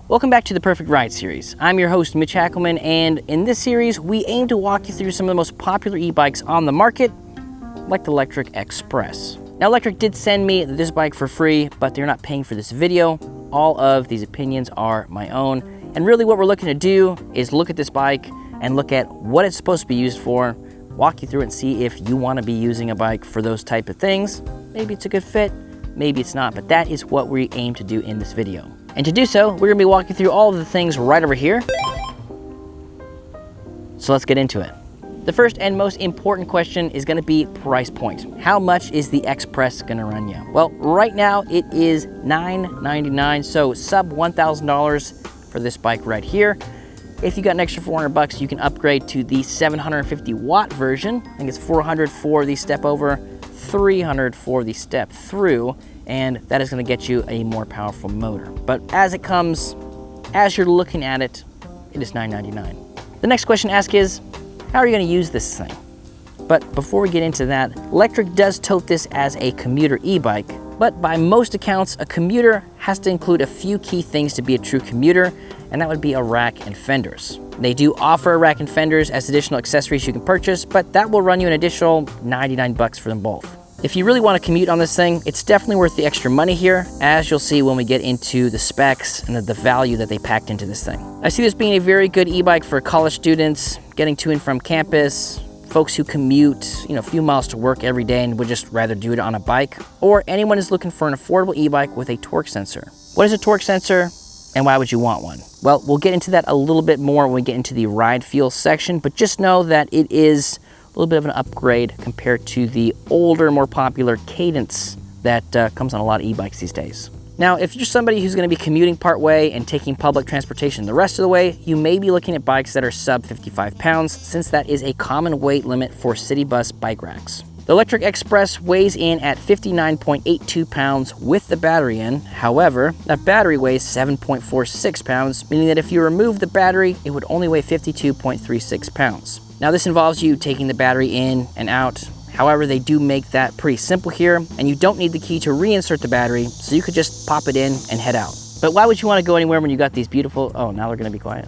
Welcome back to the Perfect Ride series. I'm your host, Mitch Hackelman, and in this series, we aim to walk you through some of the most popular e-bikes on the market, like the Lectric XPress. Now, Lectric did send me this bike for free, but they're not paying for this video. All of these opinions are my own, and really what we're looking to do is look at this bike and look at what it's supposed to be used for, walk you through it and see if you want to be using a bike for those type of things. Maybe it's a good fit, maybe it's not, but that is what we aim to do in this video. And to do so, we're gonna be walking through all of the things right over here. So let's get into it. The first and most important question is gonna be price point. How much is the XPress gonna run you? Well, right now it is $999, so sub $1,000 for this bike right here. If you got an extra 400 bucks, you can upgrade to the 750 watt version. I think it's 400 for the step over, 300 for the step through, and that is gonna get you a more powerful motor. But as it comes, as you're looking at it, it is $999. The next question to ask is, how are you gonna use this thing? But before we get into that, Lectric does tote this as a commuter e-bike, but by most accounts, a commuter has to include a few key things to be a true commuter, and that would be a rack and fenders. They do offer a rack and fenders as additional accessories you can purchase, but that will run you an additional 99 bucks for them both. If you really want to commute on this thing, it's definitely worth the extra money here, as you'll see when we get into the specs and the value that they packed into this thing. I see this being a very good e-bike for college students, getting to and from campus, folks who commute, a few miles to work every day and would just rather do it on a bike, or anyone is looking for an affordable e-bike with a torque sensor. What is a torque sensor, and why would you want one? Well, we'll get into that a little bit more when we get into the ride feel section, but just know that it is a little bit of an upgrade compared to the older, more popular Cadence that comes on a lot of e-bikes these days. Now, if you're somebody who's gonna be commuting part way and taking public transportation the rest of the way, you may be looking at bikes that are sub 55 pounds, since that is a common weight limit for city bus bike racks. The Lectric XPress weighs in at 59.82 pounds with the battery in. However, that battery weighs 7.46 pounds, meaning that if you remove the battery, it would only weigh 52.36 pounds. Now, this involves you taking the battery in and out. However, they do make that pretty simple here, and you don't need the key to reinsert the battery, so you could just pop it in and head out. But why would you want to go anywhere when you got these beautiful, oh, now they're gonna be quiet.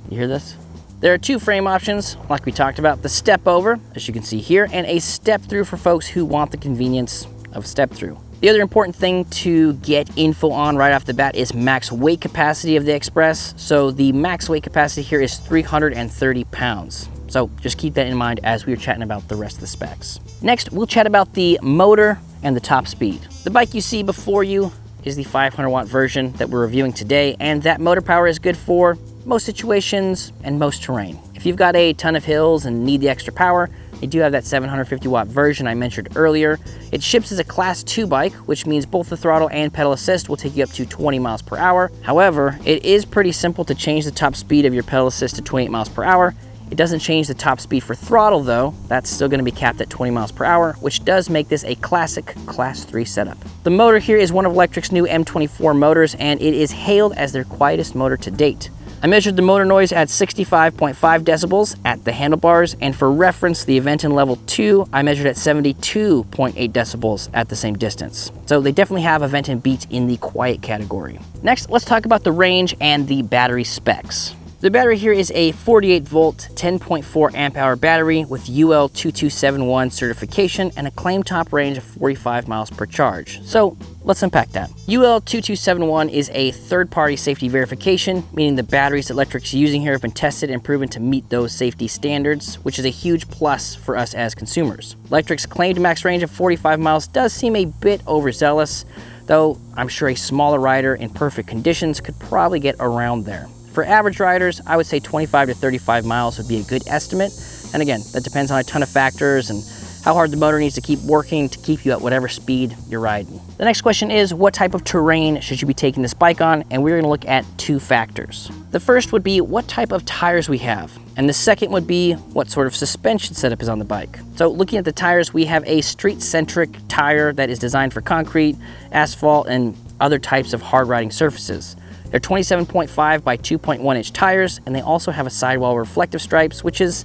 You hear this? There are two frame options, like we talked about, the step over, as you can see here, and a step through for folks who want the convenience of step through. The other important thing to get info on right off the bat is max weight capacity of the XPress. So the max weight capacity here is 330 pounds. So just keep that in mind as we are chatting about the rest of the specs. Next, we'll chat about the motor and the top speed. The bike you see before you is the 500 watt version that we're reviewing today, and that motor power is good for most situations and most terrain. If you've got a ton of hills and need the extra power, they do have that 750 watt version I mentioned earlier. It ships as a class 2 bike, which means both the throttle and pedal assist will take you up to 20 miles per hour. However, it is pretty simple to change the top speed of your pedal assist to 28 miles per hour. It doesn't change the top speed for throttle though. That's still gonna be capped at 20 miles per hour, which does make this a classic class 3 setup. The motor here is one of Lectric's new M24 motors, and it is hailed as their quietest motor to date. I measured the motor noise at 65.5 decibels at the handlebars, and for reference, the event in level 2, I measured at 72.8 decibels at the same distance. So they definitely have a vent and beat in the quiet category. Next, let's talk about the range and the battery specs. The battery here is a 48 volt, 10.4 amp hour battery with UL 2271 certification and a claim top range of 45 miles per charge. So let's unpack that. UL 2271 is a third-party safety verification, meaning the batteries that Lectric's using here have been tested and proven to meet those safety standards, which is a huge plus for us as consumers. Lectric's claimed max range of 45 miles does seem a bit overzealous, though I'm sure a smaller rider in perfect conditions could probably get around there. For average riders, I would say 25 to 35 miles would be a good estimate. And again, that depends on a ton of factors and how hard the motor needs to keep working to keep you at whatever speed you're riding. The next question is, what type of terrain should you be taking this bike on? And we're gonna look at two factors. The first would be what type of tires we have. And the second would be what sort of suspension setup is on the bike. So looking at the tires, we have a street-centric tire that is designed for concrete, asphalt, and other types of hard riding surfaces. They're 27.5 by 2.1 inch tires, and they also have a sidewall reflective stripes, which is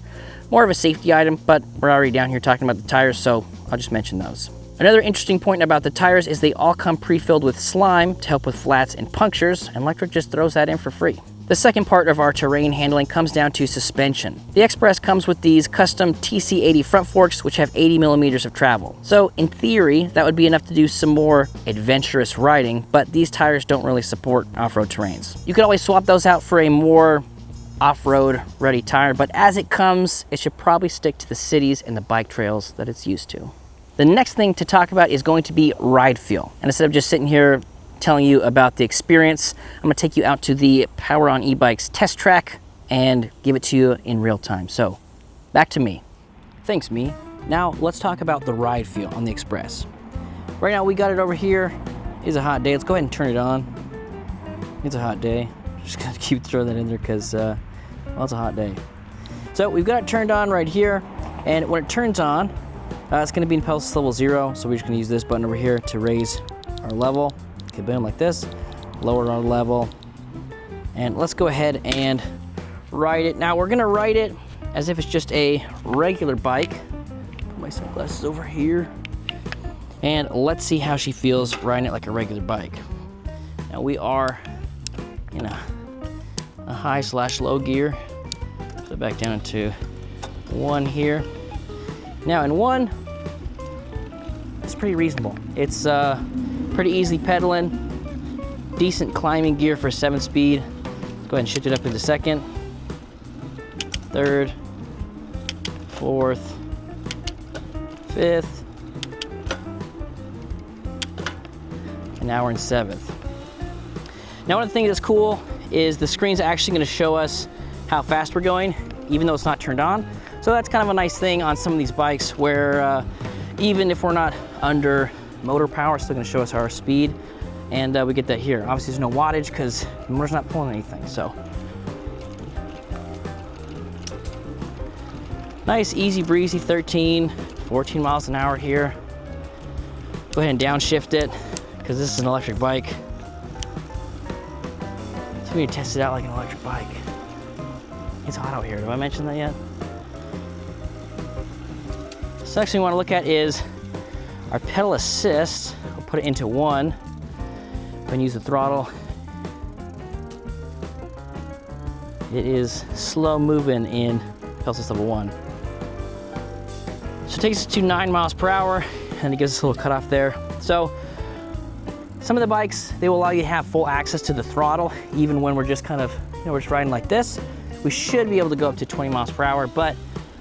more of a safety item, but we're already down here talking about the tires, so I'll just mention those. Another interesting point about the tires is they all come pre-filled with slime to help with flats and punctures, and Lectric just throws that in for free. The second part of our terrain handling comes down to suspension. The XPress comes with these custom TC80 front forks, which have 80 millimeters of travel. So in theory, that would be enough to do some more adventurous riding, but these tires don't really support off-road terrains. You could always swap those out for a more off-road ready tire, but as it comes, it should probably stick to the cities and the bike trails that it's used to. The next thing to talk about is going to be ride feel. And instead of just sitting here telling you about the experience, I'm gonna take you out to the Power on E-Bikes test track and give it to you in real time. So back to me. Thanks, me. Now let's talk about the ride feel on the XPress. Right now we got it over here. It's a hot day. Let's go ahead and turn it on. It's a hot day. Just gotta keep throwing that in there because well, it's a hot day. So we've got it turned on right here, and when it turns on, it's gonna be in pedal assist level 0. So we're just gonna use this button over here to raise our level. Okay, boom, like this, lower our level, and let's go ahead and ride it. Now we're gonna ride it as if it's just a regular bike. Put my sunglasses over here, and let's see how she feels riding it like a regular bike. Now we are in a high/low gear, so back down to 1 here. Now in 1, it's pretty reasonable. It's pretty easy pedaling, decent climbing gear for 7-speed. Go ahead and shift it up into 2nd, 3rd, 4th, 5th, and now we're in 7th. Now one of the things that's cool is the screen's actually gonna show us how fast we're going, even though it's not turned on. So that's kind of a nice thing on some of these bikes where even if we're not under motor power, it's still gonna show us our speed, and we get that here. Obviously there's no wattage because the motor's not pulling anything, so. Nice, easy breezy 13, 14 miles an hour here. Go ahead and downshift it because this is an electric bike. So we need to test it out like an electric bike. It's hot out here, did I mention that yet? So next thing we wanna look at is our pedal assist. We'll put it into 1 and use the throttle. It is slow moving in pedal assist level 1. So it takes us to 9 miles per hour, and it gives us a little cutoff there. So some of the bikes, they will allow you to have full access to the throttle, even when we're just kind of, we're just riding like this. We should be able to go up to 20 miles per hour, but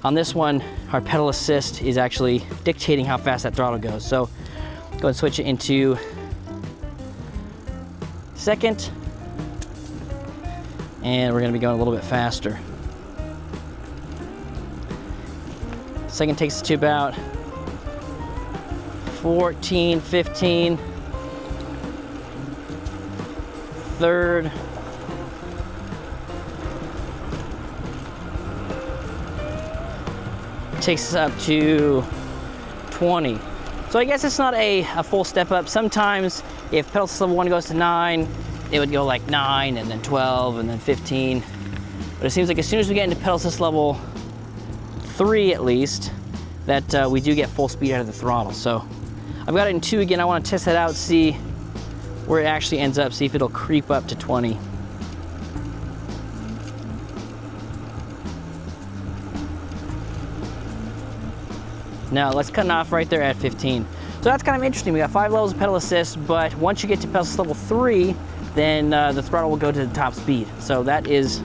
on this one, our pedal assist is actually dictating how fast that throttle goes. So go ahead and switch it into 2nd, and we're gonna be going a little bit faster. 2nd takes us to about 14, 15. 3rd, takes us up to 20. So I guess it's not a full step up. Sometimes if pedal assist level 1 goes to 9, it would go like 9 and then 12 and then 15. But it seems like as soon as we get into pedal assist level 3 at least, that we do get full speed out of the throttle. So I've got it in 2 again. I want to test that out, see where it actually ends up, see if it'll creep up to 20. Now let's cut it off right there at 15. So that's kind of interesting. We got 5 levels of pedal assist, but once you get to pedal assist level 3, then the throttle will go to the top speed. So that is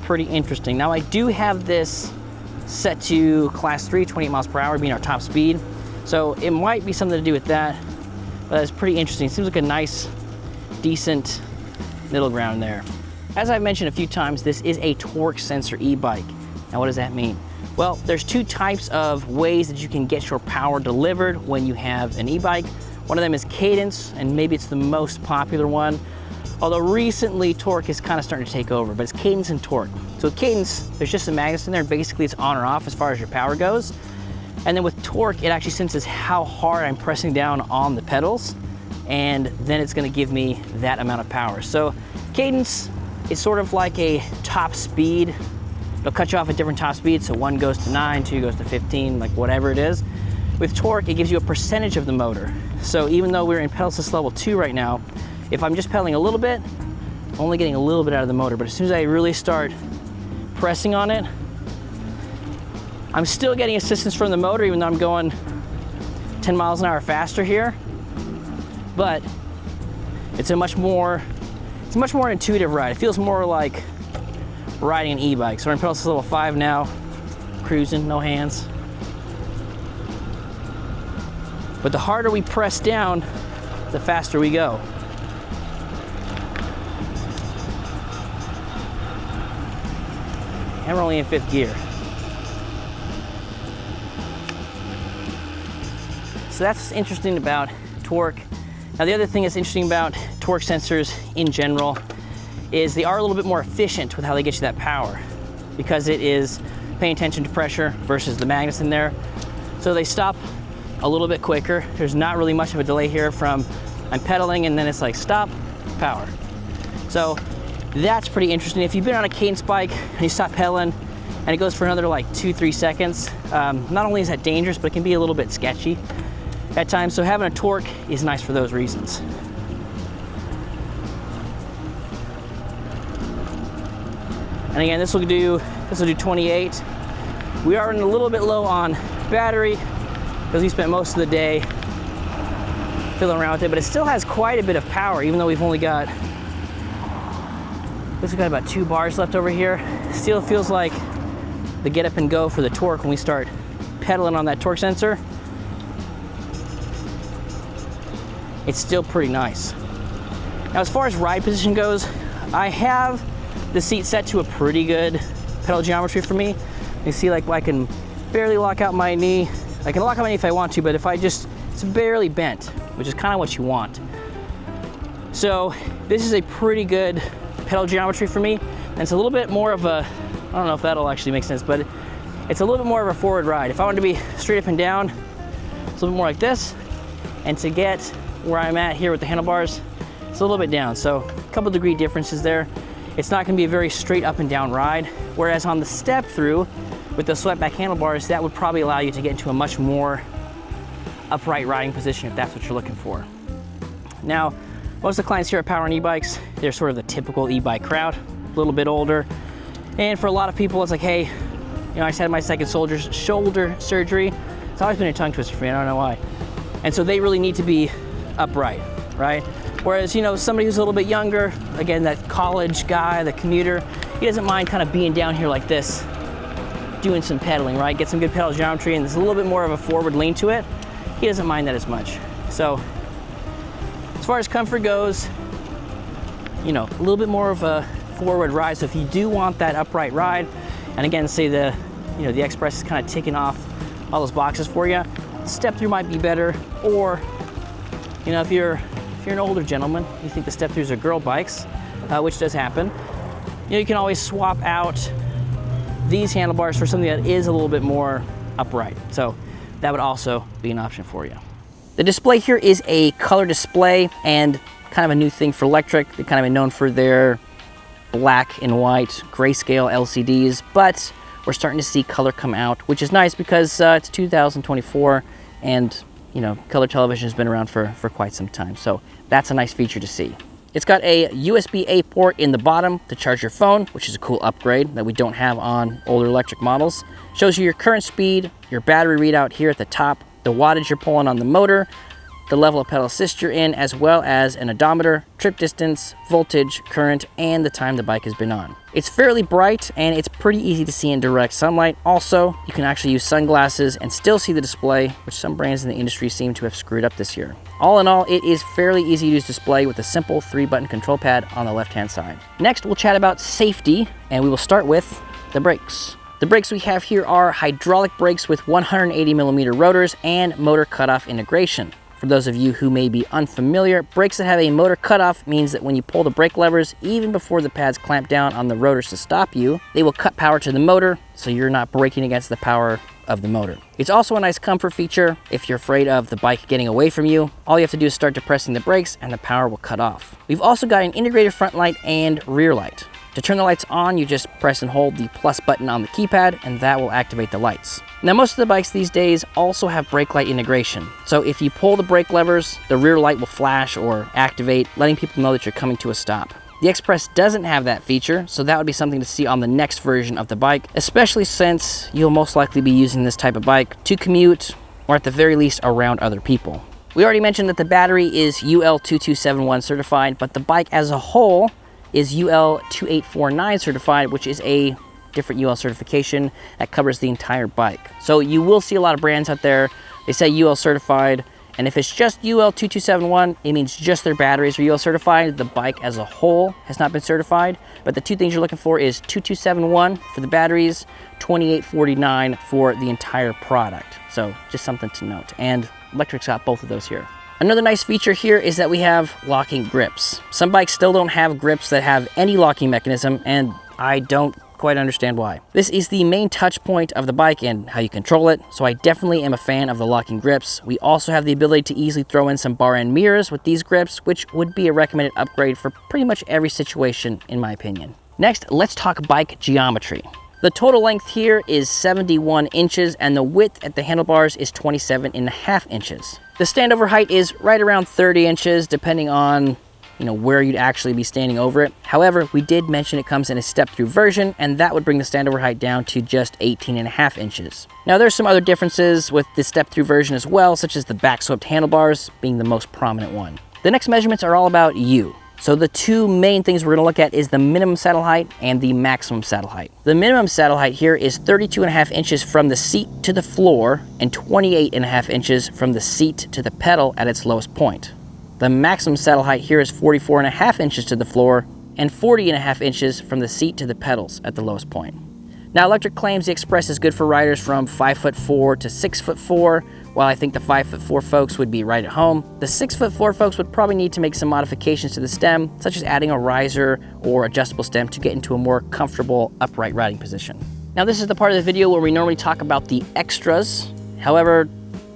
pretty interesting. Now I do have this set to class 3, 28 miles per hour being our top speed. So it might be something to do with that, but it's pretty interesting. It seems like a nice, decent middle ground there. As I've mentioned a few times, this is a torque sensor e-bike. Now what does that mean? Well, there's 2 types of ways that you can get your power delivered when you have an e-bike. One of them is cadence, and maybe it's the most popular one. Although recently torque is kind of starting to take over, but it's cadence and torque. So with cadence, there's just a magnet in there, and basically it's on or off as far as your power goes. And then with torque, it actually senses how hard I'm pressing down on the pedals, and then it's gonna give me that amount of power. So cadence is sort of like a top speed. It'll cut you off at different top speeds, so 1 goes to 9, 2 goes to 15, like whatever it is. With torque, it gives you a percentage of the motor. So even though we're in pedal assist level 2 right now, if I'm just pedaling a little bit, I'm only getting a little bit out of the motor. But as soon as I really start pressing on it, I'm still getting assistance from the motor, even though I'm going 10 miles an hour faster here. But it's a much more intuitive ride. It feels more like riding an e-bike. So we're in pedal assist level 5 now, cruising, no hands. But the harder we press down, the faster we go. And we're only in 5th gear. So that's interesting about torque. Now the other thing that's interesting about torque sensors in general is they are a little bit more efficient with how they get you that power, because it is paying attention to pressure versus the magnets in there. So they stop a little bit quicker. There's not really much of a delay here from I'm pedaling and then it's like stop, power. So that's pretty interesting. If you've been on a cadence bike and you stop pedaling and it goes for another like 2-3 seconds, not only is that dangerous, but it can be a little bit sketchy at times. So having a torque is nice for those reasons. And again, this will do 28. We are running a little bit low on battery because we spent most of the day fiddling around with it, but it still has quite a bit of power, even though we've only got, we've got about 2 bars left over here. Still feels like the get up and go for the torque when we start pedaling on that torque sensor. It's still pretty nice. Now, as far as ride position goes, I have the seat set to a pretty good pedal geometry for me. You see, like, I can barely lock out my knee. I can lock out my knee if I want to, but if I just, it's barely bent, which is kind of what you want. So this is a pretty good pedal geometry for me. And it's a little bit more of a, I don't know if that'll actually make sense, but it's a little bit more of a forward ride. If I wanted to be straight up and down, it's a little bit more like this. And to get where I'm at here with the handlebars, it's a little bit down. So a couple degree differences there. It's not gonna be a very straight up and down ride. Whereas on the step through with the swept back handlebars, that would probably allow you to get into a much more upright riding position if that's what you're looking for. Now, most of the clients here at Power and E-Bikes, they're sort of the typical e-bike crowd, a little bit older. And for a lot of people, it's like, hey, you know, I just had my second shoulder surgery. It's always been a tongue twister for me, I don't know why. And so they really need to be upright, right? Whereas, you know, somebody who's a little bit younger, again, that college guy, the commuter, he doesn't mind kind of being down here like this, doing some pedaling, right? Get some good pedal geometry, and there's a little bit more of a forward lean to it. He doesn't mind that as much. So as far as comfort goes, you know, a little bit more of a forward ride. So if you do want that upright ride, and again, say the XPress is kind of ticking off all those boxes for you, step through might be better. Or, you know, if you're an older gentleman, you think the step throughs are girl bikes, which does happen, you know, you can always swap out these handlebars for something that is a little bit more upright. So that would also be an option for you. The display here is a color display, and kind of a new thing for Lectric. They're kind of known for their black and white grayscale LCDs, but we're starting to see color come out, which is nice because it's 2024, and you know, color television has been around for quite some time. So that's a nice feature to see. It's got a USB-A port in the bottom to charge your phone, which is a cool upgrade that we don't have on older Lectric models. Shows you your current speed, your battery readout here at the top, the wattage you're pulling on the motor, the level of pedal assist you're in, as well as an odometer, trip distance, voltage, current, and the time the bike has been on. It's fairly bright, and it's pretty easy to see in direct sunlight. Also, you can actually use sunglasses and still see the display, which some brands in the industry seem to have screwed up this year. All in all, it is fairly easy to use display with a simple 3-button control pad on the left-hand side. Next, we'll chat about safety, and we will start with the brakes. The brakes we have here are hydraulic brakes with 180mm rotors and motor cutoff integration. For those of you who may be unfamiliar, brakes that have a motor cutoff means that when you pull the brake levers, even before the pads clamp down on the rotors to stop you, they will cut power to the motor, so you're not braking against the power of the motor. It's also a nice comfort feature. If you're afraid of the bike getting away from you, all you have to do is start depressing the brakes and the power will cut off. We've also got an integrated front light and rear light. To turn the lights on, you just press and hold the plus button on the keypad, and that will activate the lights. Now, most of the bikes these days also have brake light integration. So if you pull the brake levers, the rear light will flash or activate, letting people know that you're coming to a stop. The XPress doesn't have that feature, so that would be something to see on the next version of the bike, especially since you'll most likely be using this type of bike to commute, or at the very least around other people. We already mentioned that the battery is UL2271 certified, but the bike as a whole is UL2849 certified, which is a different UL certification that covers the entire bike. So you will see a lot of brands out there, they say UL certified, and if it's just UL2271, it means just their batteries are UL certified. The bike as a whole has not been certified, but the two things you're looking for is 2271 for the batteries, 2849 for the entire product. So just something to note. And Lectric's got both of those here. Another nice feature here is that we have locking grips. Some bikes still don't have grips that have any locking mechanism, and I don't quite understand why. This is the main touch point of the bike and how you control it, so I definitely am a fan of the locking grips. We also have the ability to easily throw in some bar end mirrors with these grips, which would be a recommended upgrade for pretty much every situation, in my opinion. Next, let's talk bike geometry. The total length here is 71 inches and the width at the handlebars is 27.5 inches. The standover height is right around 30 inches, depending on where you'd actually be standing over it. However, we did mention it comes in a step-through version, and that would bring the standover height down to just 18.5 inches. Now, there's some other differences with the step-through version as well, such as the back-swept handlebars being the most prominent one. The next measurements are all about you. So the two main things we're gonna look at is the minimum saddle height and the maximum saddle height. The minimum saddle height here is 32.5 inches from the seat to the floor and 28.5 inches from the seat to the pedal at its lowest point. The maximum saddle height here is 44.5 inches to the floor and 40.5 inches from the seat to the pedals at the lowest point. Now, Lectric claims the XPress is good for riders from 5'4" to 6'4", while I think the 5'4" folks would be right at home. The 6'4" folks would probably need to make some modifications to the stem, such as adding a riser or adjustable stem to get into a more comfortable upright riding position. Now, this is the part of the video where we normally talk about the extras. However,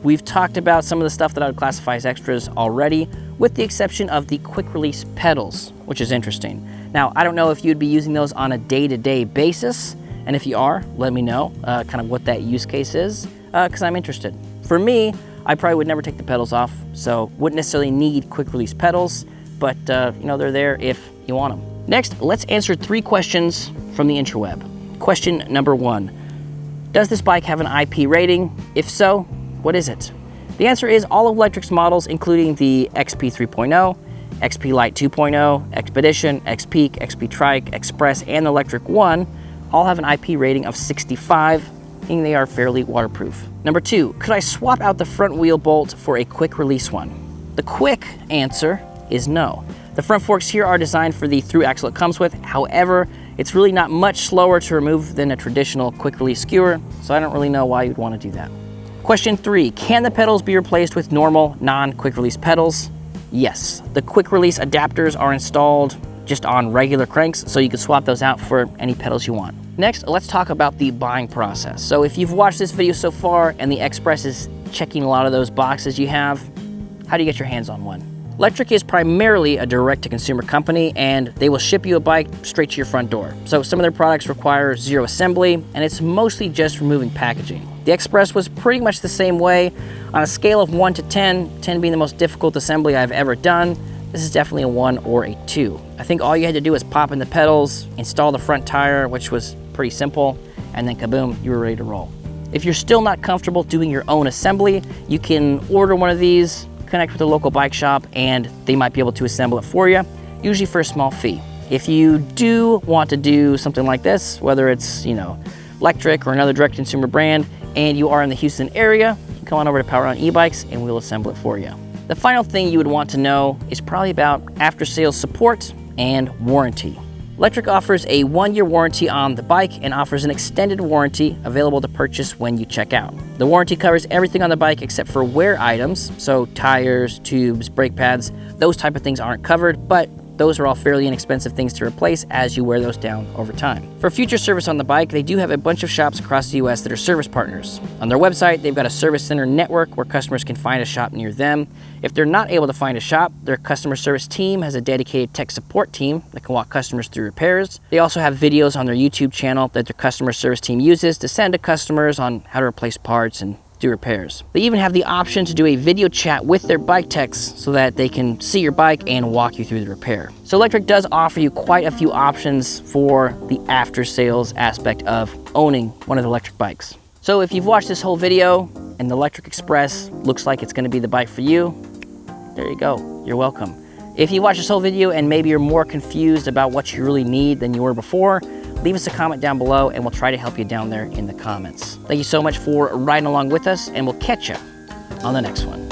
we've talked about some of the stuff that I would classify as extras already, with the exception of the quick release pedals, which is interesting. Now, I don't know if you'd be using those on a day-to-day basis, and if you are, let me know kind of what that use case is, because I'm interested. For me, I probably would never take the pedals off, so wouldn't necessarily need quick release pedals, but they're there if you want them. Next, let's answer 3 questions from the interweb. Question number 1, does this bike have an IP rating? If so, what is it? The answer is all of Lectric's models, including the XP 3.0, XP Lite 2.0, Expedition, XPeak, XP Trike, XPress, and the Lectric One, all have an IP rating of 65, meaning they are fairly waterproof. Number 2, could I swap out the front wheel bolt for a quick release one? The quick answer is no. The front forks here are designed for the through axle it comes with. However, it's really not much slower to remove than a traditional quick release skewer, so I don't really know why you'd want to do that. Question 3, can the pedals be replaced with normal non-quick release pedals? Yes, the quick release adapters are installed just on regular cranks, so you can swap those out for any pedals you want. Next, let's talk about the buying process. So if you've watched this video so far and the XPress is checking a lot of those boxes you have, how do you get your hands on one? Lectric is primarily a direct-to-consumer company, and they will ship you a bike straight to your front door. So some of their products require zero assembly, and it's mostly just removing packaging. The XPress was pretty much the same way. On a scale of 1 to 10, 10 being the most difficult assembly I've ever done, this is definitely a 1 or a 2. I think all you had to do was pop in the pedals, install the front tire, which was pretty simple, and then kaboom, you were ready to roll. If you're still not comfortable doing your own assembly, you can order one of these, connect with a local bike shop, and they might be able to assemble it for you, usually for a small fee. If you do want to do something like this, whether it's, Lectric or another direct consumer brand, and you are in the Houston area, you can come on over to Power On E-Bikes and we'll assemble it for you. The final thing you would want to know is probably about after-sales support and warranty. Lectric offers a 1-year warranty on the bike and offers an extended warranty available to purchase when you check out. The warranty covers everything on the bike except for wear items, so tires, tubes, brake pads, those type of things aren't covered, but those are all fairly inexpensive things to replace as you wear those down over time. For future service on the bike, they do have a bunch of shops across the US that are service partners. On their website, they've got a service center network where customers can find a shop near them. If they're not able to find a shop, their customer service team has a dedicated tech support team that can walk customers through repairs. They also have videos on their YouTube channel that their customer service team uses to send to customers on how to replace parts and do repairs. They even have the option to do a video chat with their bike techs so that they can see your bike and walk you through the repair. So Lectric does offer you quite a few options for the after sales aspect of owning one of the Lectric bikes. So if you've watched this whole video and the Lectric XPress looks like it's gonna be the bike for you, there you go, you're welcome. If you watch this whole video and maybe you're more confused about what you really need than you were before, leave us a comment down below and we'll try to help you down there in the comments. Thank you so much for riding along with us, and we'll catch you on the next one.